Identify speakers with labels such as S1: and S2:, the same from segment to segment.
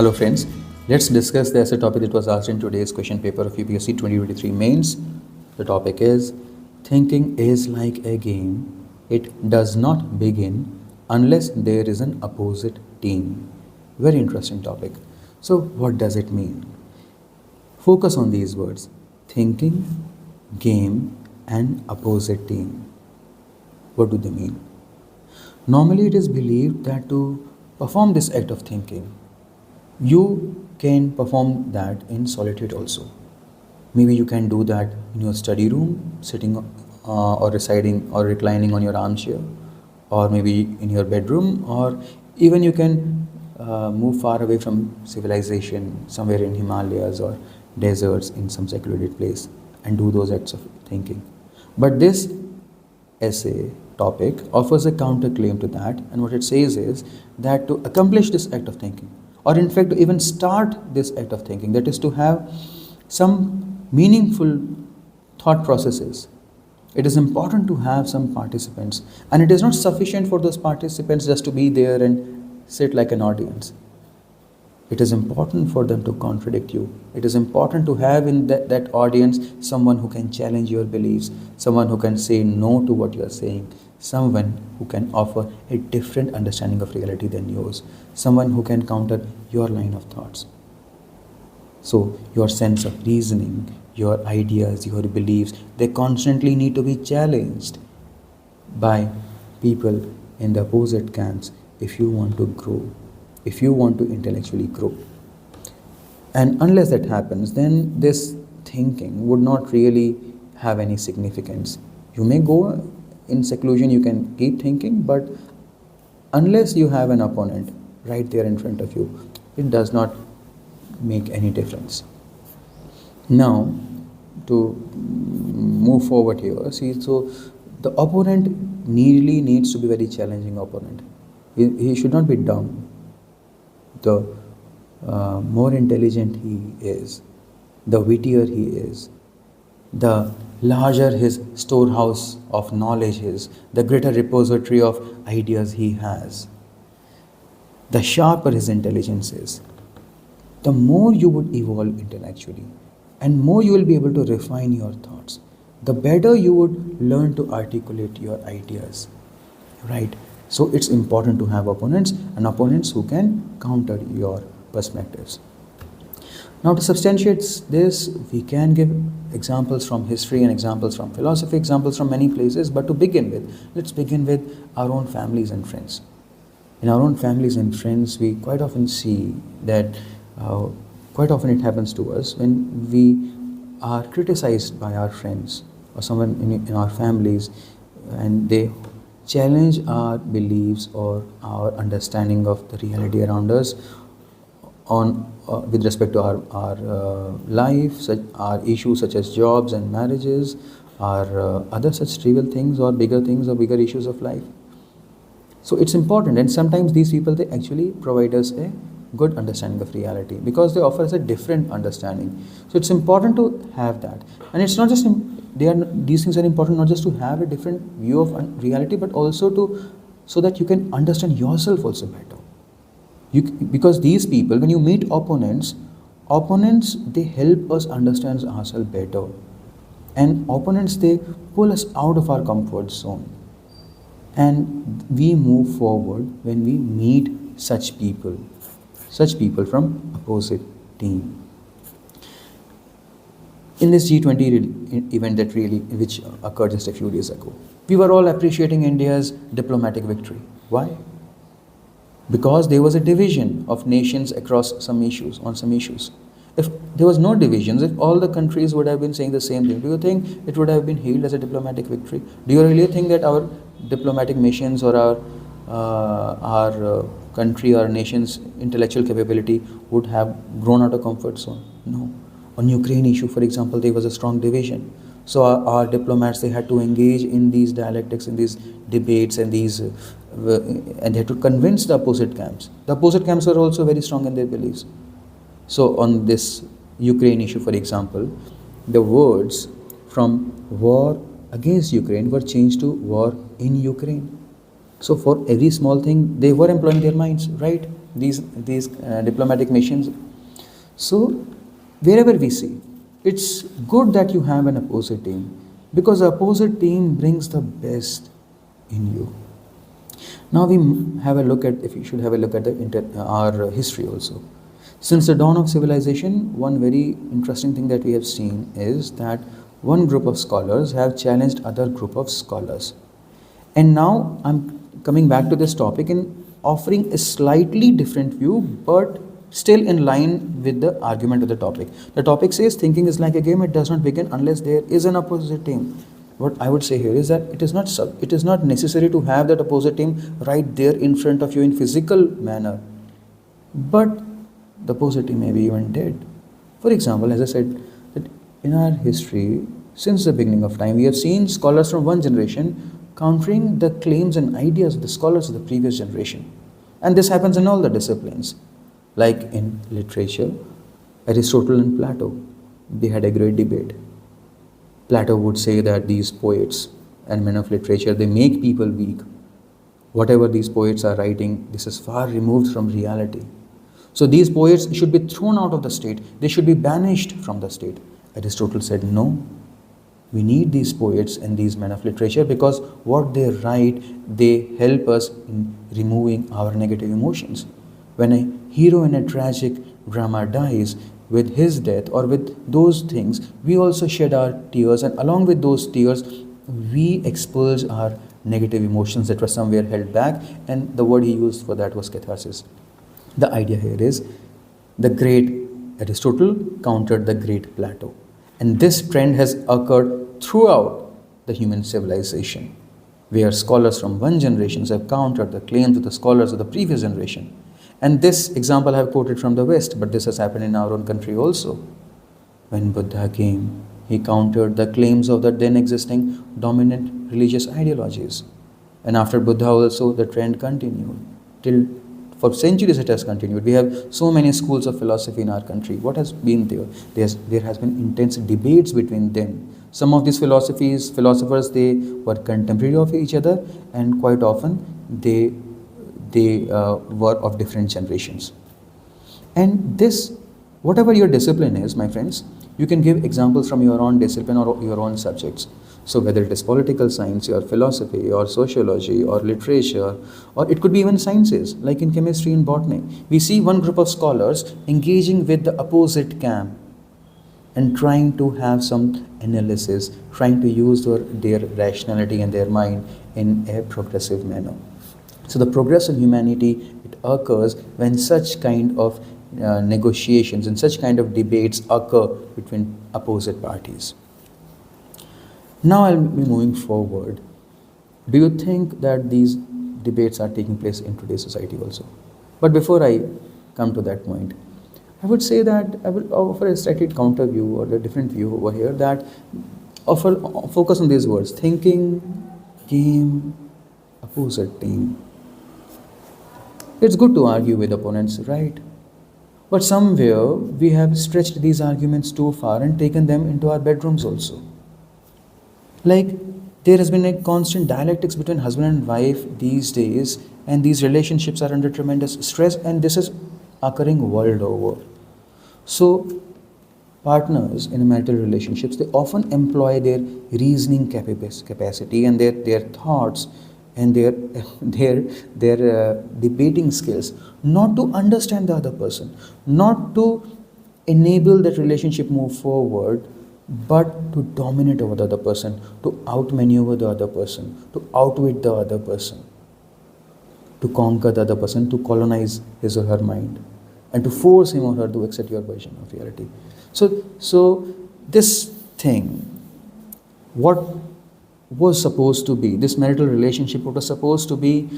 S1: Hello friends, let's discuss the essay topic that was asked in today's question paper of UPSC 2023 mains. The topic is thinking is like a game. It does not begin unless there is an opposite team. Very interesting topic. So what does it mean? Focus on these words: thinking, game and opposite team. What do they mean? Normally it is believed that to perform this act of thinking, you can perform that in solitude also. Maybe you can do that in your study room, sitting or residing or reclining on your armchair, or maybe in your bedroom, or even you can move far away from civilization, somewhere in Himalayas or deserts in some secluded place, and do those acts of thinking. But this essay topic offers a counterclaim to that, and what it says is that to accomplish this act of thinking, or in fact to even start this act of thinking, that is to have some meaningful thought processes, it is important to have some participants, and it is not sufficient for those participants just to be there and sit like an audience. It is important for them to contradict you. It is important to have in that audience someone who can challenge your beliefs, someone who can say no to what you are saying, someone who can offer a different understanding of reality than yours, someone who can counter your line of thoughts. So your sense of reasoning, your ideas, your beliefs, they constantly need to be challenged by people in the opposite camps if you want to grow, if you want to intellectually grow. And unless that happens, then this thinking would not really have any significance. You may go in seclusion, you can keep thinking, but unless you have an opponent right there in front of you, it does not make any difference. Now, to move forward here, see, so the opponent really needs to be very challenging opponent. He should not be dumb. The more intelligent he is, the wittier he is, the larger his storehouse of knowledge is, the greater repository of ideas he has, the sharper his intelligence is, the more you would evolve intellectually, and more you will be able to refine your thoughts, the better you would learn to articulate your ideas, right? So it's important to have opponents, and opponents who can counter your perspectives. Now, to substantiate this, we can give examples from history and examples from philosophy, examples from many places, but to begin with, let's begin with our own families and friends. In our own families and friends, we quite often see that quite often it happens to us when we are criticized by our friends or someone in our families, and they challenge our beliefs or our understanding of the reality around us on with respect to our life, our issues such as jobs and marriages, or other such trivial things or bigger issues of life. So it's important, and sometimes these people, they actually provide us a good understanding of reality because they offer us a different understanding. So it's important to have that, and it's not just these things are important not just to have a different view of reality, but also so that you can understand yourself also better. Because these people, when you meet opponents, they help us understand ourselves better, and opponents, they pull us out of our comfort zone, and we move forward when we meet such people from opposite team. In this G20 event which occurred just a few days ago, we were all appreciating India's diplomatic victory. Why? Because there was a division of nations across some issues. If there was no divisions, if all the countries would have been saying the same thing, do you think it would have been hailed as a diplomatic victory? Do you really think that our diplomatic missions or our country or nation's intellectual capability would have grown out of comfort zone? No. On Ukraine issue, for example, there was a strong division. So our diplomats, they had to engage in these dialectics, in these debates, and and they had to convince the opposite camps. The opposite camps were also very strong in their beliefs. So on this Ukraine issue, for example, the words from war against Ukraine were changed to war in Ukraine. So for every small thing, they were employing their minds, right? these diplomatic missions. So wherever we see, it's good that you have an opposite team, because the opposite team brings the best in you. Now we have a look at, if you should have a look at our history also. Since the dawn of civilization, one very interesting thing that we have seen is that one group of scholars have challenged other group of scholars. And now I'm coming back to this topic and offering a slightly different view, but still in line with the argument of the topic. The topic says thinking is like a game, it does not begin unless there is an opposite team. What I would say here is that it is not necessary to have that opposite team right there in front of you in physical manner, but the opposite team may be even dead. For example, as I said, that in our history, since the beginning of time, we have seen scholars from one generation countering the claims and ideas of the scholars of the previous generation. And this happens in all the disciplines. Like in literature, Aristotle and Plato, they had a great debate. Plato would say that these poets and men of literature, they make people weak. Whatever these poets are writing, this is far removed from reality. So these poets should be thrown out of the state. They should be banished from the state. Aristotle said, no, we need these poets and these men of literature, because what they write, they help us in removing our negative emotions. When a hero in a tragic drama dies, with his death or with those things, we also shed our tears, and along with those tears, we expulse our negative emotions that were somewhere held back, and the word he used for that was catharsis. The idea here is the great Aristotle countered the great Plato. And this trend has occurred throughout the human civilization, where scholars from one generation have countered the claims of the scholars of the previous generation. And this example I have quoted from the West, but this has happened in our own country also. When Buddha came, he countered the claims of the then existing dominant religious ideologies. And after Buddha also, the trend continued. For centuries it has continued. We have so many schools of philosophy in our country. What has been there? There has been intense debates between them. Some of these philosophers, they were contemporary of each other, and quite often they were of different generations. And this, whatever your discipline is, my friends, you can give examples from your own discipline or your own subjects. So whether it is political science or philosophy or sociology or literature, or it could be even sciences, like in chemistry and botany, we see one group of scholars engaging with the opposite camp and trying to have some analysis, trying to use their rationality and their mind in a progressive manner. So the progress in humanity, it occurs when such kind of negotiations and such kind of debates occur between opposite parties. Now I'll be moving forward. Do you think that these debates are taking place in today's society also? But before I come to that point, I would say that I will offer a slightly counter view or a different view over here, that focus on these words: thinking, game, opposite team. It's good to argue with opponents, right? But somewhere we have stretched these arguments too far and taken them into our bedrooms also. Like, there has been a constant dialectics between husband and wife these days, and these relationships are under tremendous stress, and this is occurring world over. So partners in marital relationships, they often employ their reasoning capacity and their thoughts and their debating skills, not to understand the other person, not to enable that relationship move forward, but to dominate over the other person, to outmaneuver the other person, to outwit the other person, to conquer the other person, to colonize his or her mind, and to force him or her to accept your version of reality. So this thing, what was supposed to be, this marital relationship, what was supposed to be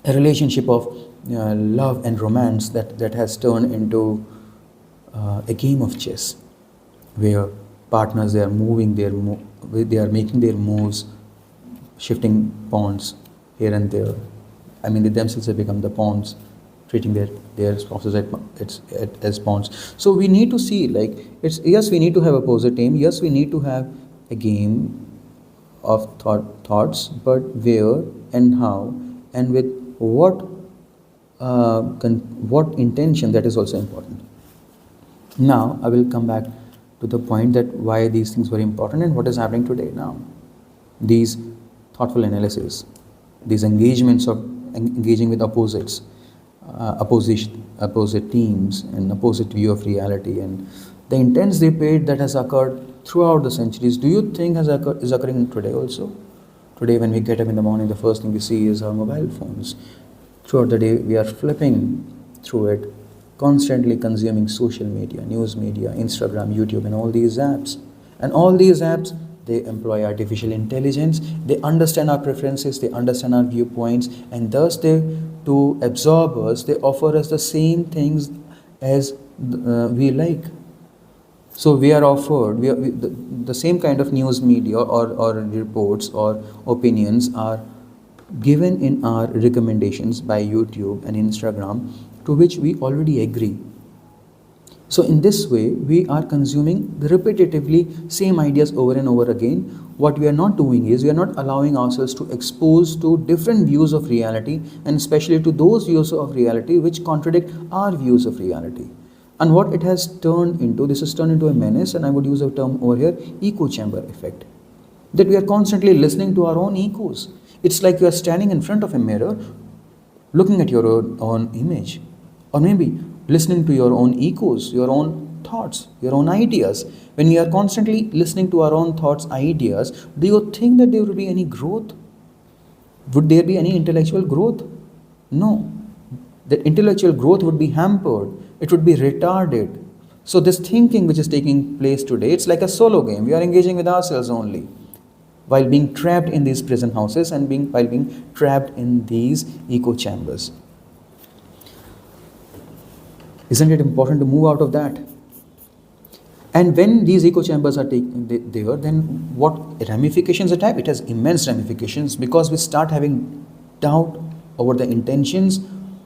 S1: a relationship of love and romance, that has turned into a game of chess, where partners, they are making their moves, shifting pawns here and there. I mean, they themselves have become the pawns, treating their spouses as pawns. So we need to see, like, yes, we need to have opposite team, yes, we need to have a game of thoughts, but where and how and with what what intention, that is also important. Now I will come back to the point that why these things were important and what is happening today now. These thoughtful analysis, these engagements of engaging with opposites, opposite teams and opposite view of reality, and the intense debate that has occurred throughout the centuries, do you think is occurring today also? Today when we get up in the morning, the first thing we see is our mobile phones. Throughout the day we are flipping through it, constantly consuming social media, news media, Instagram, YouTube, and all these apps. And all these apps, they employ artificial intelligence, they understand our preferences, they understand our viewpoints, and thus to absorb us, they offer us the same things as we like. So we are offered, the same kind of news media or reports or opinions are given in our recommendations by YouTube and Instagram, to which we already agree. So in this way, we are consuming repetitively same ideas over and over again. What we are not doing is, we are not allowing ourselves to expose to different views of reality, and especially to those views of reality which contradict our views of reality. And what it has turned into, this has turned into a menace, and I would use a term over here, echo chamber effect. That we are constantly listening to our own echoes. It's like you are standing in front of a mirror, looking at your own image, or maybe listening to your own echoes, your own thoughts, your own ideas. When we are constantly listening to our own thoughts, ideas, do you think that there will be any growth? Would there be any intellectual growth? No. The intellectual growth would be hampered. It would be retarded. So this thinking which is taking place today, it's like a solo game. We are engaging with ourselves only, while being trapped in these prison houses and while being trapped in these echo chambers. Isn't it important to move out of that? And when these echo chambers are there, then what ramifications it have? It has immense ramifications, because we start having doubt over the intentions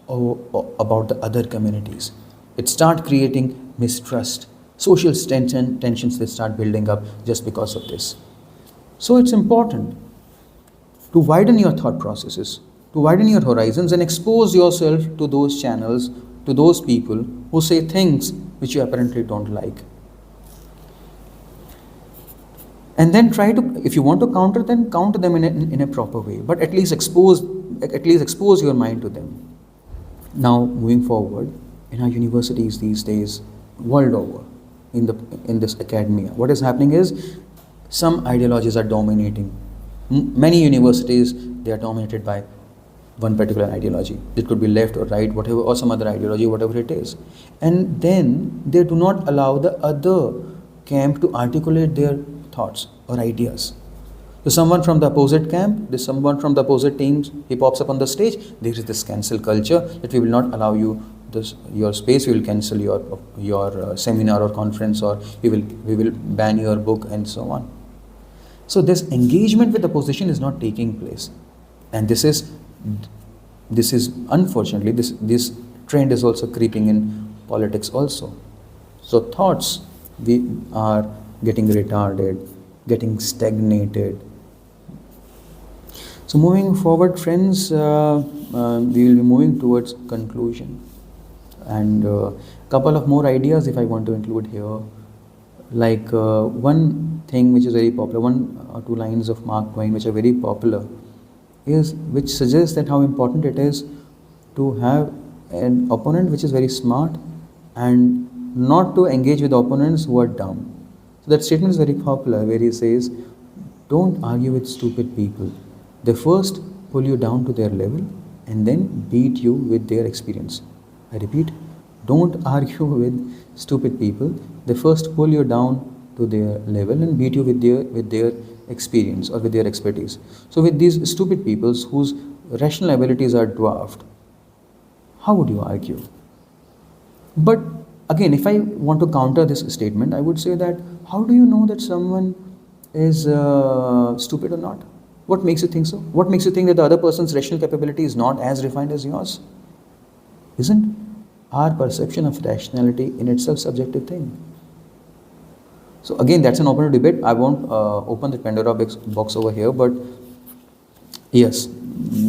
S1: about the other communities. It starts creating mistrust. Social tensions, they start building up just because of this. So it's important to widen your thought processes, to widen your horizons, and expose yourself to those channels, to those people who say things which you apparently don't like. And then try to, if you want to counter them, counter them in a proper way, but at least expose your mind to them. Now, moving forward, in our universities these days, world over, in this academia, what is happening is, some ideologies are dominating. Many universities, they are dominated by one particular ideology. It could be left or right, whatever, or some other ideology, whatever it is. And then they do not allow the other camp to articulate their thoughts or ideas. So someone from the opposite camp, there's someone from the opposite teams, he pops up on the stage, there is this cancel culture that we will not allow you your space, we will cancel your seminar or conference, or we will ban your book, and so on. So this engagement with opposition is not taking place, and this is unfortunately, this trend is also creeping in politics also. So thoughts, we are getting retarded, getting stagnated. So moving forward, friends, we will be moving towards conclusion, and a couple of more ideas if I want to include here. Like one thing which is very popular, one or two lines of Mark Twain which are very popular, which suggests that how important it is to have an opponent which is very smart, and not to engage with opponents who are dumb. So that statement is very popular, where he says, don't argue with stupid people. They first pull you down to their level and then beat you with their experience. I repeat, don't argue with stupid people. They first pull you down to their level and beat you with their experience or with their expertise. So with these stupid peoples whose rational abilities are dwarfed, how would you argue? But again, if I want to counter this statement, I would say that how do you know that someone is stupid or not? What makes you think so? What makes you think that the other person's rational capability is not as refined as yours? Isn't our perception of rationality in itself subjective thing? So again, that's an open debate. I won't open the Pandora box over here, but yes,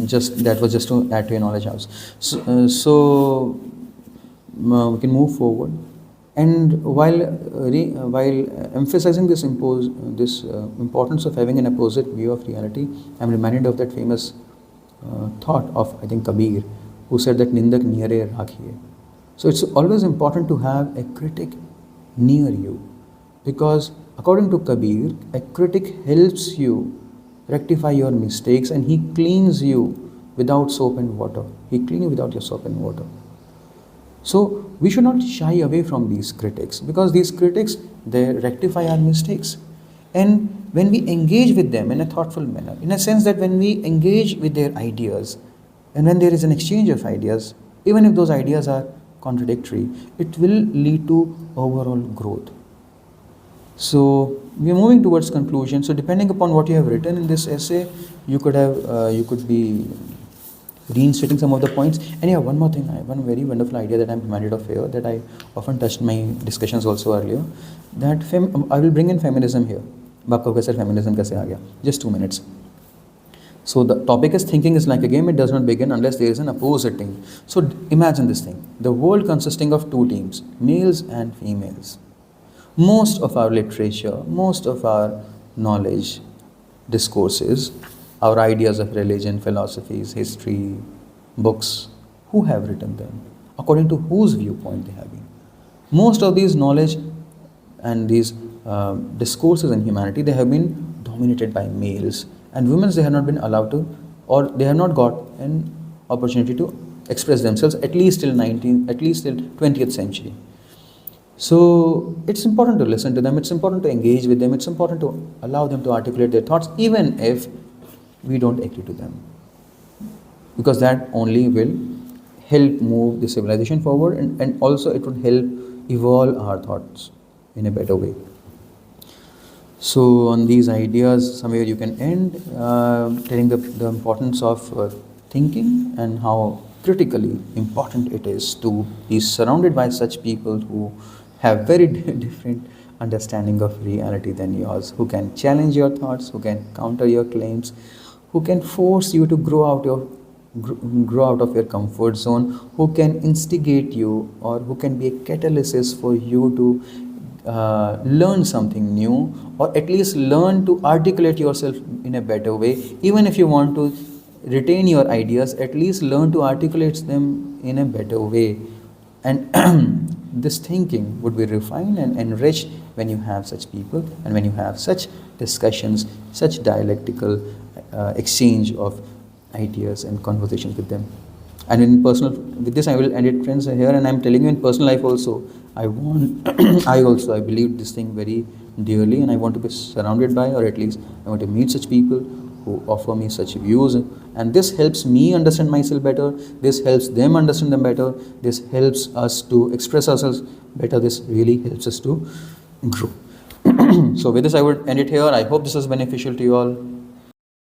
S1: just that was just to add to your knowledge house. So we can move forward. And while emphasizing this importance of having an opposite view of reality, I'm reminded of that famous thought of, I think, Kabir, who said that Nindak neare rakhiye. So it's always important to have a critic near you, because according to Kabir, a critic helps you rectify your mistakes, and he cleans you without soap and water. He cleans you without your soap and water. So we should not shy away from these critics, because these critics, they rectify our mistakes. And when we engage with them in a thoughtful manner, in a sense that when we engage with their ideas, and when there is an exchange of ideas, even if those ideas are contradictory, it will lead to overall growth. So we are moving towards conclusion. So depending upon what you have written in this essay, you could be reinstating some of the points. And yeah, one more thing, one very wonderful idea that I'm reminded of here, that I often touched in my discussions also earlier, that I will bring in feminism here. आपको कैसे feminism कैसे आ गया? Just 2 minutes. So the topic is thinking is like a game, it does not begin unless there is an opposite team. So imagine this thing, the world consisting of 2 teams, males and females. Most of our literature, most of our knowledge, discourses, our ideas of religion, philosophies, history, books, who have written them? According to whose viewpoint they have been? Most of these knowledge and these discourses in humanity, they have been dominated by males, and women, they have not been allowed to, or they have not got an opportunity to express themselves, at least till 20th century. So it's important to listen to them, it's important to engage with them, it's important to allow them to articulate their thoughts, even if we don't agree to them, because that only will help move the civilization forward, and also it would help evolve our thoughts in a better way. So on these ideas, somewhere you can end, telling the importance of thinking, and how critically important it is to be surrounded by such people who have very different understanding of reality than yours, who can challenge your thoughts, who can counter your claims, who can force you to grow out of your comfort zone, who can instigate you, or who can be a catalyst for you to learn something new, or at least learn to articulate yourself in a better way. Even if you want to retain your ideas, at least learn to articulate them in a better way. And this thinking would be refined and enriched when you have such people, and when you have such discussions, such dialectical exchange of ideas and conversations with them. And in personal, with this I will end it, friends, here. And I'm telling you, in personal life also, I want I believe this thing very dearly, and I want to be surrounded by, or at least I want to meet such people who offer me such views, and this helps me understand myself better, this helps them understand them better, this helps us to express ourselves better, this really helps us to grow. So with this I would end it here. I hope this was beneficial to you all.